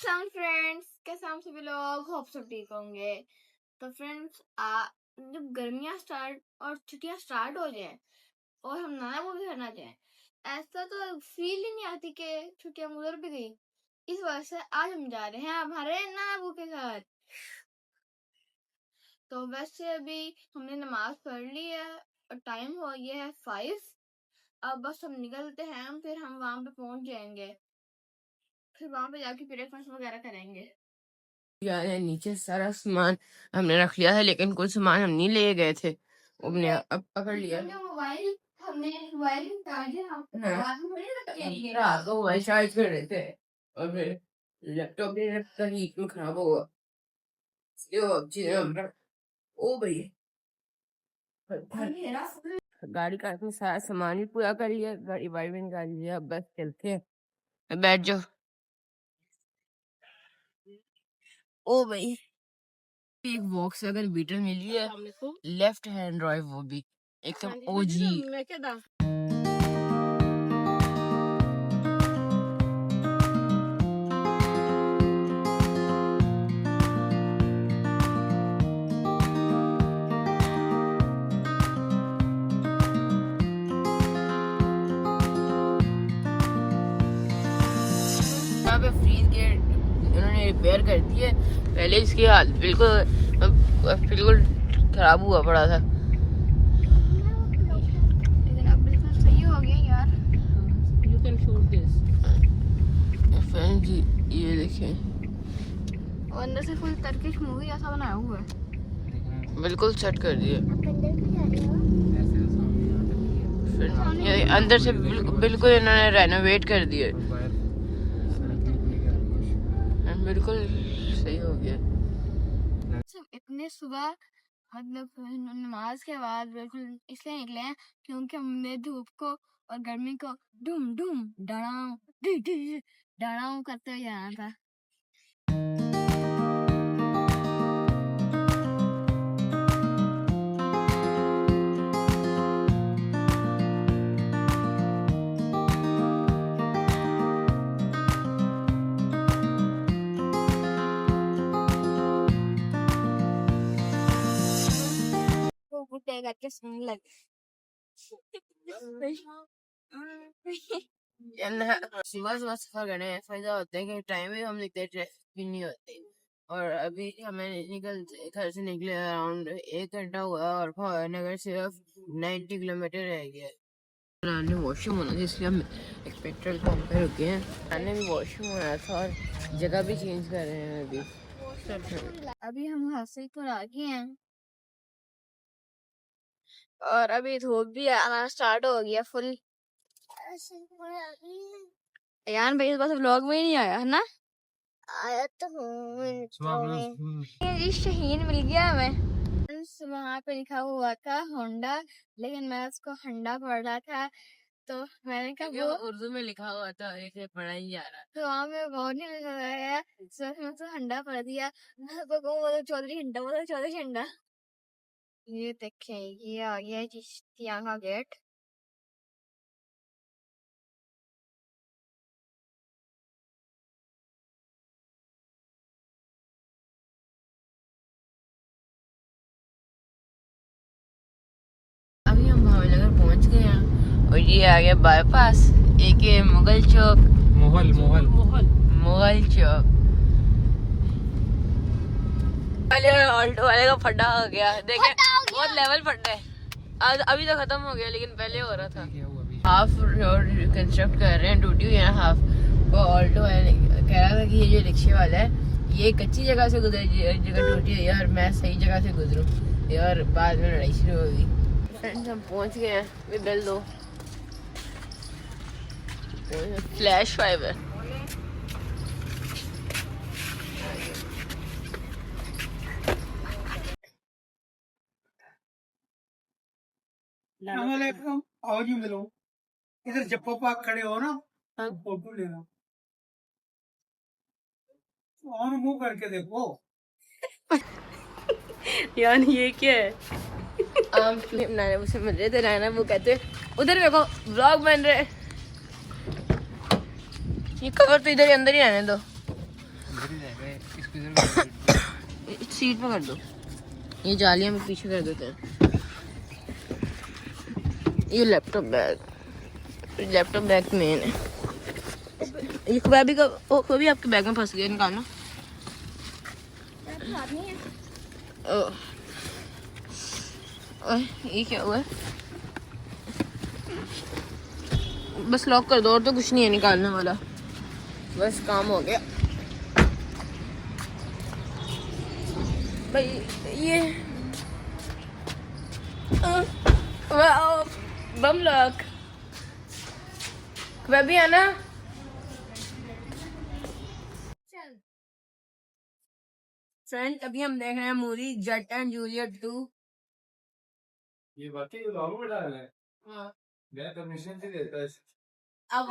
अस्सलाम फ्रेंड्स, कैसे हम सभी लोग होप सब ठीक होंगे। तो फ्रेंड्स, जब गर्मियां स्टार्ट और छुट्टियां स्टार्ट हो जाए और हम नाना मूवी करना चाहें, ऐसा तो फील ही नहीं आती कि छुट्टियां गुजर भी गई। इस वजह से आज हम जा रहे हैं हमारे नाना बू के घर। तो वैसे अभी हमने नमाज पढ़ ली है और टाइम हो गया है 5। अब बस हम निकलते हैं, फिर हम वहां पे पहुंच जाएंगे, फिर वहां पे जाके ब्रेकफास्ट वगैरह करेंगे। यार नीचे सारा सामान हमने रख लिया था, लेकिन कुछ सामान हम नहीं ले गए थे, वो हमने अब पकड़ लिया। रात को मोबाइल चार्ज कर रहे थे और फिर लैपटॉप भी रखता हीट में खराब होगा, इसलिए वो अब चीजें हम रख। ओ भाई, गाड़ी का अपना सारा सामान भी पूरा कर लिया, गाड़ी वाड़ी भी निकाल लिया, अब बस चलते हैं। बैठ जाओ। ओ भाई, एक वॉक्सवैगन बीटल मिली है, लेफ्ट हैंड ड्राइव, वो भी एकदम ओजी। यहाँ पे फ्रीज गेट उन्होंने रिपेयर कर दी है, पहले इसकी हालत बिल्कुल खराब हुआ पड़ा था, लेकिन अब बिल्कुल सही हो गया यार। You can shoot this friends, ये देखें, और अंदर से फुल टर्किश मूवी ऐसा बनाया हुआ है, बिल्कुल सेट कर दिए। ये अंदर से बिल्कुल इन्होंने रेनोवेट कर दिए, बिल्कुल सही हो गया। इतने सुबह मतलब नमाज के बाद बिल्कुल इसलिए निकले हैं क्योंकि हमने धूप को और गर्मी को डूम डूम डराऊं करते हुए जाना था। बुढ़े करके सुनने लगे। सुबह सुबह सफर करने में फायदा होता है कि टाइम भी हम लिखते, ट्रैफिक भी नहीं होते। और अभी हमें घर से निकले अराउंड 1 घंटा हुआ और नगर सिर्फ 90 किलोमीटर रह गया। मैंने वॉशरूम होना था, इसलिए हम एक पेट्रोल पंप पे रुके हैं। मैंने भी वॉशरूम होना था और जगह भी चेंज कर रहे हैं अभी हम हादसे पर आ गए हैं और अभी धूप भी आना स्टार्ट हो गया फुल। यार भाई इस बार व्लॉग में ही नहीं आया है ना? आया तो हूँ। शहीन मिल गया हमें, वहाँ पे लिखा हुआ था होंडा, लेकिन मैं उसको हंडा पढ़ रहा था, तो मैंने कहा वो उर्दू में लिखा हुआ था, इसे पढ़ा ही जा रहा, तो वहाँ पे बहुत नहीं लिखा है, मैं तो हंडा पढ़ दिया। चौधरी हंडा, बोला चौधरी हंडा। ये देखें, ये आ गया चिश्तिया का गेट। अभी हम भावनगर पहुंच गए हैं और ये आ गया बाईपास, एक मुगल चौक, मुगल चौक। ऑल्टो वाले का फटा हो गया, देखे बहुत लेवल फटा है। अभी तो खत्म हो गया, लेकिन पहले हो रहा था। हाफ रोड कंस्ट्रक्ट कर रहे हैं, टूटी हुई है ना हाफ। वो ऑल्टो वाले कह रहा था कि ये जो रिक्शे वाला है ये कच्ची जगह से गुजर, जगह टूटी है यार, मैं सही जगह से गुजरूं यार, बाद में लड़ाई शुरू होगी। फ्रेंड्स हम पहुंच गए हैं, वे बेल दो, फ्लैश फाइबर। आओ जी मिलो, इधर जप्पो पाक खड़े हो ना, फोटो लेना, ऑन मुंह करके देखो। यार ये क्या है? नाना मुझसे मिल रहे थे, नाना वो कहते उधर देखो व्लॉग बन रहे, ये कवर तो इधर ही अंदर ही रहने दो। सीट पे कर दो, ये जालियां में पीछे कर देते हैं। ये लैपटॉप बैग मेन है। ये कभी का कभी आपके बैग में फंस गया, निकालना। ये क्या हुआ है? बस लॉक कर दो, और तो कुछ नहीं है निकालने वाला, बस काम हो गया भाई। ये बम लॉक भी है ना। फ्रेंड अभी हम देख रहे हैं मूवी जट एंड जूलियट 2। ये वाकई लालू में डाल है। हाँ, मैं परमिशन से देता है। अब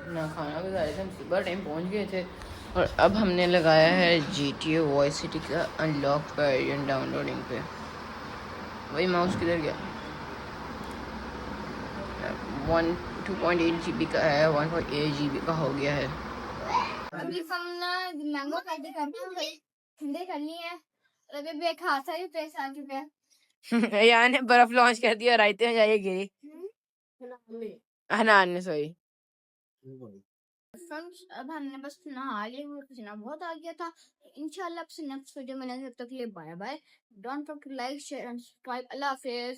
ना खाना भी खा रहे थे, हम सुबह टाइम पहुंच गए थे, और अब हमने लगाया है GTA वॉइस सिटी का अनलॉक वर्जन डाउनलोडिंग पे। वही माउस किधर गया? 2.8 GB का है, 1.8 GB का हो गया है। अभी हमने मैंगो पैटी करनी है, ठंडे करनी है, और अभी भी एक हादसा भी पेश आ चुका है। यहाँ ने बर्फ लॉन्च कर दिया, रायते में जाइए गिरी। हनान ने सॉरी। फ्रेंड्स अब हमने बस नहा लिया, पसीना बहुत आ गया था। इंशाल्लाह आपसे नेक्स्ट वीडियो में मिलेंगे, तब तक के लिए bye bye. Don't forget to like share and subscribe. अल्लाह हाफिज।